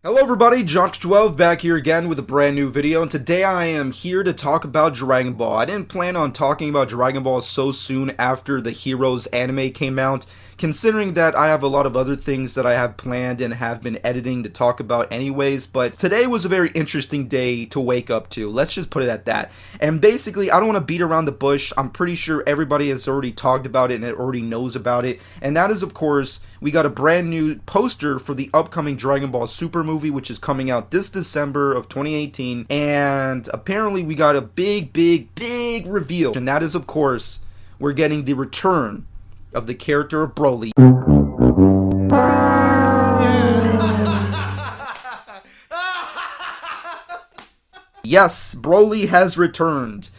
Hello everybody, Jock12 back here again with a brand new video, and today I am here to talk about Dragon Ball. I didn't plan on talking about Dragon Ball so soon after the Heroes anime came out, considering that I have a lot of other things that I have planned and have been editing to talk about anyways, but today was a very interesting day to wake up to, let's just put it at that. And basically, I don't want to beat around the bush, I'm pretty sure everybody has already talked about it and already knows about it, and that is of course, we got a brand new poster for the upcoming Dragon Ball Super movie, which is coming out this December of 2018, and apparently we got a big reveal, and that is of course, we're getting the return of the character of Broly. Yes, Broly has returned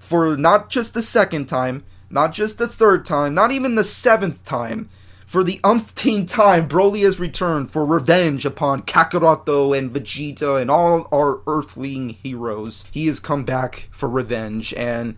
for not just the second time, not just the third time, not even the seventh time. For the umpteenth time, Broly has returned for revenge upon Kakaroto and Vegeta and all our earthling heroes. He has come back for revenge, and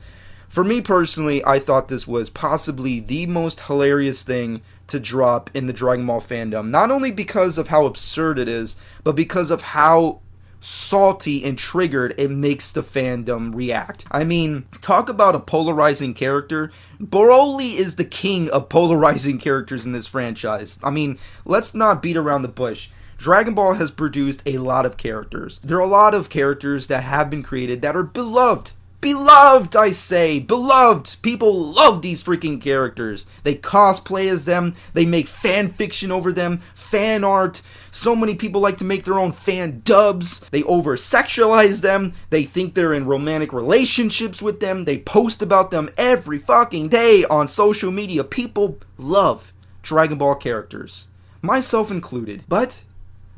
for me personally, I thought this was possibly the most hilarious thing to drop in the Dragon Ball fandom. Not only because of how absurd it is, but because of how salty and triggered it makes the fandom react. I mean, talk about a polarizing character. Broly is the king of polarizing characters in this franchise. I mean, let's not beat around the bush. Dragon Ball has produced a lot of characters. There are a lot of characters that have been created that are beloved. Beloved, I say, beloved. People love these freaking characters. They cosplay as them. They make fan fiction over them, fan art. So many people like to make their own fan dubs. They over-sexualize them. They think they're in romantic relationships with them. They post about them every fucking day on social media. People love Dragon Ball characters, myself included. But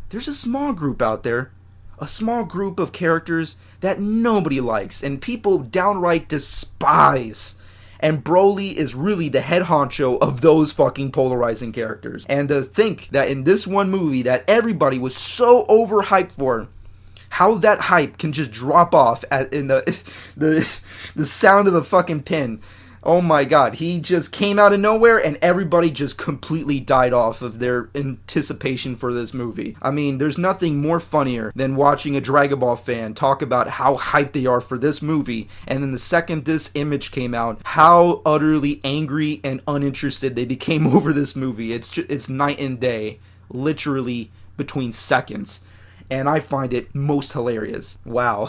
there's a small group out there, a small group of characters that nobody likes and people downright despise. And Broly is really the head honcho of those fucking polarizing characters. And to think that in this one movie that everybody was so overhyped for, how that hype can just drop off in the sound of a fucking pin. Oh my god, he just came out of nowhere and everybody just completely died off of their anticipation for this movie. I mean, there's nothing more funnier than watching a Dragon Ball fan talk about how hyped they are for this movie, and then the second this image came out, how utterly angry and uninterested they became over this movie. It's night and day, literally between seconds, and I find it most hilarious. Wow.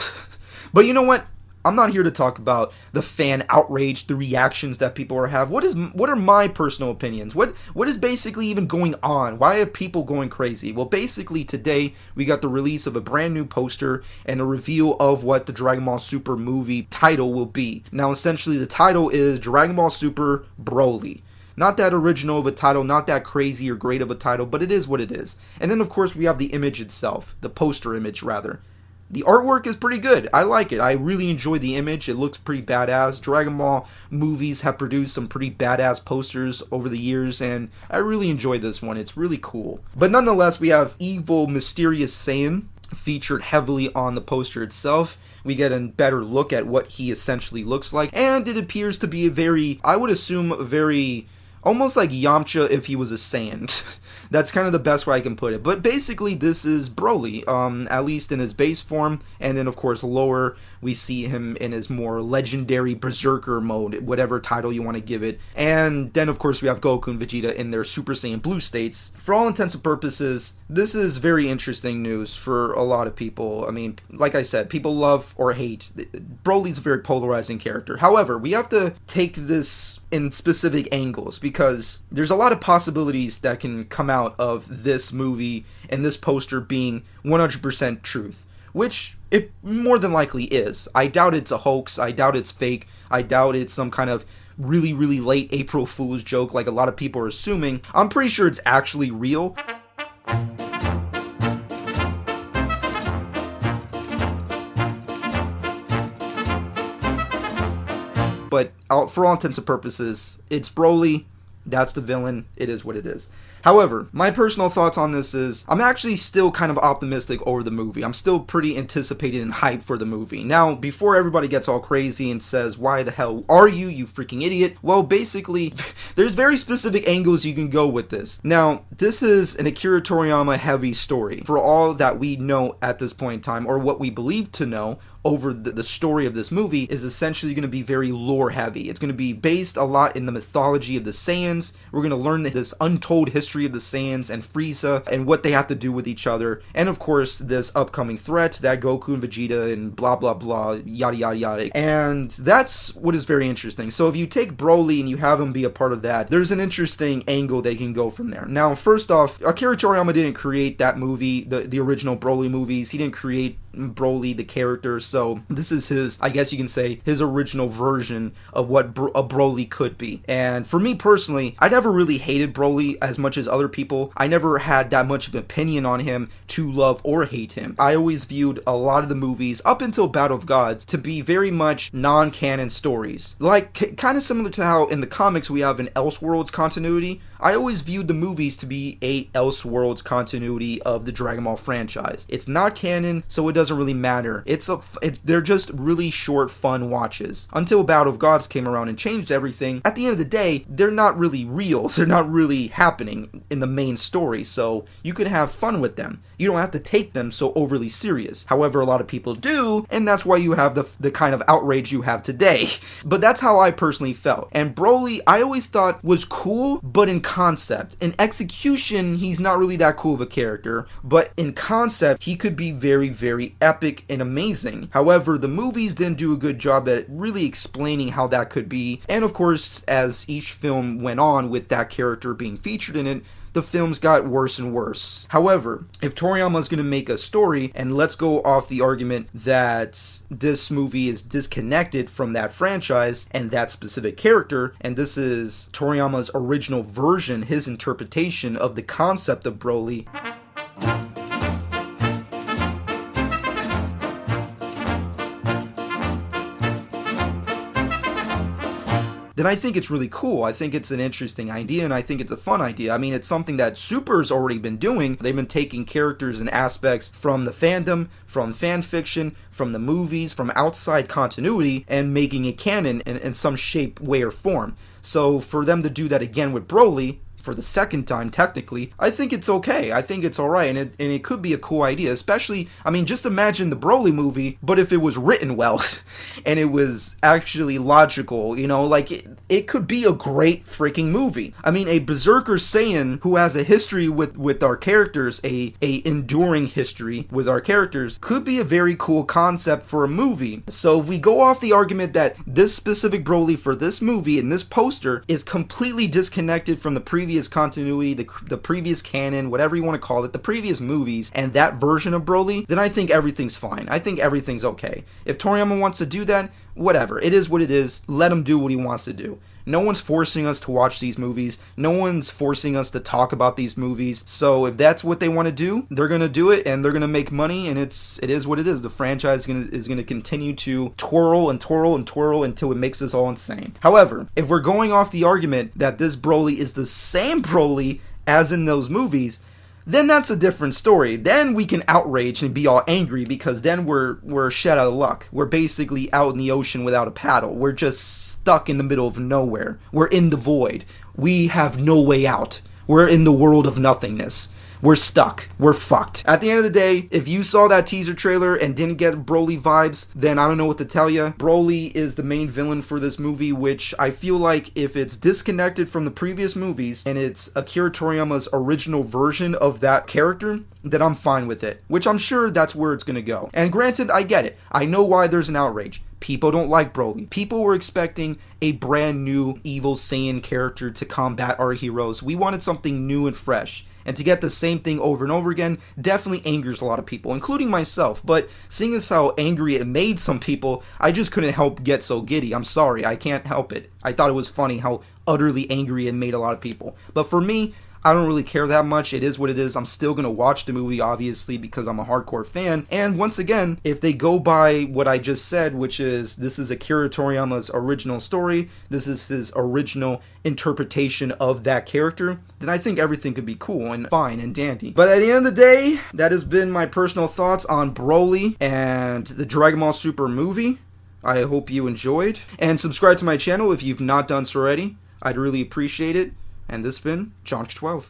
But you know what? I'm not here to talk about the fan outrage, the reactions that people have. What are my personal opinions? What is basically even going on? Why are people going crazy? Well, basically today we got the release of a brand new poster and a reveal of what the Dragon Ball Super movie title will be. Now, essentially the title is Dragon Ball Super Broly. Not that original of a title, not that crazy or great of a title, but it is what it is. And then of course we have the image itself, the poster image rather. The artwork is pretty good. I like it. I really enjoy the image. It looks pretty badass. Dragon Ball movies have produced some pretty badass posters over the years, and I really enjoy this one. It's really cool. But nonetheless, we have evil, mysterious Saiyan featured heavily on the poster itself. We get a better look at what he essentially looks like, and it appears to be a very, I would assume, a very, almost like Yamcha if he was a Saiyan. That's kind of the best way I can put it. But basically, this is Broly, at least in his base form. And then, of course, lower, we see him in his more legendary Berserker mode, whatever title you want to give it. And then, of course, we have Goku and Vegeta in their Super Saiyan Blue states. For all intents and purposes, this is very interesting news for a lot of people. I mean, like I said, people love or hate. Broly's a very polarizing character. However, we have to take this in specific angles because there's a lot of possibilities that can come out of this movie and this poster being 100% truth, which it more than likely is. I doubt it's a hoax. I doubt it's fake. I doubt it's some kind of really late April Fool's joke like a lot of people are assuming. I'm pretty sure it's actually real. But for all intents and purposes, it's Broly. That's the villain. It is what it is. However, my personal thoughts on this is I'm actually still kind of optimistic over the movie. I'm still pretty anticipated and hyped for the movie. Now, before everybody gets all crazy and says, why the hell are you freaking idiot? Well, basically, there's very specific angles you can go with this. Now, this is an Akira Toriyama heavy story. For all that we know at this point in time, or what we believe to know, over the story of this movie is essentially going to be very lore heavy. It's going to be based a lot in the mythology of the Saiyans. We're going to learn this untold history of the Saiyans and Frieza and what they have to do with each other. And of course, this upcoming threat that Goku and Vegeta and blah blah blah, yada yada yada. And that's what is very interesting. So if you take Broly and you have him be a part of that, there's an interesting angle they can go from there. Now, first off, Akira Toriyama didn't create that movie, the original Broly movies. He didn't create Broly the character, so this is his, I guess you can say, his original version of what a Broly could be. And for me personally, I never really hated Broly as much as other people. I never had that much of an opinion on him to love or hate him. I always viewed a lot of the movies up until Battle of Gods to be very much non-canon stories, like kind of similar to how in the comics we have an Elseworlds continuity. I always viewed the movies to be a Elseworlds continuity of the Dragon Ball franchise. It's not canon, so it doesn't really matter. They're just really short, fun watches. Until Battle of Gods came around and changed everything, at the end of the day, they're not really real. They're not really happening in the main story, so you can have fun with them. You don't have to take them so overly serious. However, a lot of people do, and that's why you have the kind of outrage you have today. But that's how I personally felt. And Broly, I always thought was cool, but in concept. In execution, he's not really that cool of a character, but in concept, he could be very, very epic and amazing. However, the movies didn't do a good job at really explaining how that could be. And of course, as each film went on with that character being featured in it, the films got worse and worse. However, if Toriyama is going to make a story, and let's go off the argument that this movie is disconnected from that franchise and that specific character, and this is Toriyama's original version, his interpretation of the concept of Broly, then I think it's really cool. I think it's an interesting idea, and I think it's a fun idea. I mean, it's something that Super's already been doing. They've been taking characters and aspects from the fandom, from fan fiction, from the movies, from outside continuity, and making it canon in some shape, way, or form. So for them to do that again with Broly, for the second time, technically, I think it's okay. I think it's alright, and it could be a cool idea, especially, I mean, just imagine the Broly movie, but if it was written well, and it was actually logical, you know, like, it could be a great freaking movie. I mean, a Berserker Saiyan who has a history with our characters, a enduring history with our characters, could be a very cool concept for a movie. So if we go off the argument that this specific Broly for this movie and this poster is completely disconnected from the previous continuity, the previous canon, whatever you want to call it, the previous movies, and that version of Broly, then I think everything's fine. I think everything's okay. If Toriyama wants to do that, whatever. It is what it is. Let him do what he wants to do. No one's forcing us to watch these movies. No one's forcing us to talk about these movies. So if that's what they want to do, they're going to do it, and they're going to make money, and it is what it is. The franchise is going to continue to twirl and twirl and twirl until it makes us all insane. However, if we're going off the argument that this Broly is the same Broly as in those movies, then that's a different story. Then we can outrage and be all angry, because then we're shit out of luck. We're basically out in the ocean without a paddle. We're just stuck in the middle of nowhere. We're in the void. We have no way out. We're in the world of nothingness. We're stuck. We're fucked. At the end of the day, if you saw that teaser trailer and didn't get Broly vibes, then I don't know what to tell you. Broly is the main villain for this movie, which I feel like if it's disconnected from the previous movies and it's Akira Toriyama's original version of that character, then I'm fine with it. Which I'm sure that's where it's gonna go. And granted, I get it. I know why there's an outrage. People don't like Broly. People were expecting a brand new evil Saiyan character to combat our heroes. We wanted something new and fresh. And to get the same thing over and over again definitely angers a lot of people, including myself. But seeing as how angry it made some people, I just couldn't help get so giddy. I'm sorry, I can't help it. I thought it was funny how utterly angry it made a lot of people. But for me, I don't really care that much. It is what it is. I'm still going to watch the movie, obviously, because I'm a hardcore fan. And once again, if they go by what I just said, which is this is Akira Toriyama's original story, this is his original interpretation of that character, then I think everything could be cool and fine and dandy. But at the end of the day, that has been my personal thoughts on Broly and the Dragon Ball Super movie. I hope you enjoyed. And subscribe to my channel if you've not done so already. I'd really appreciate it. And this has been Gonk12.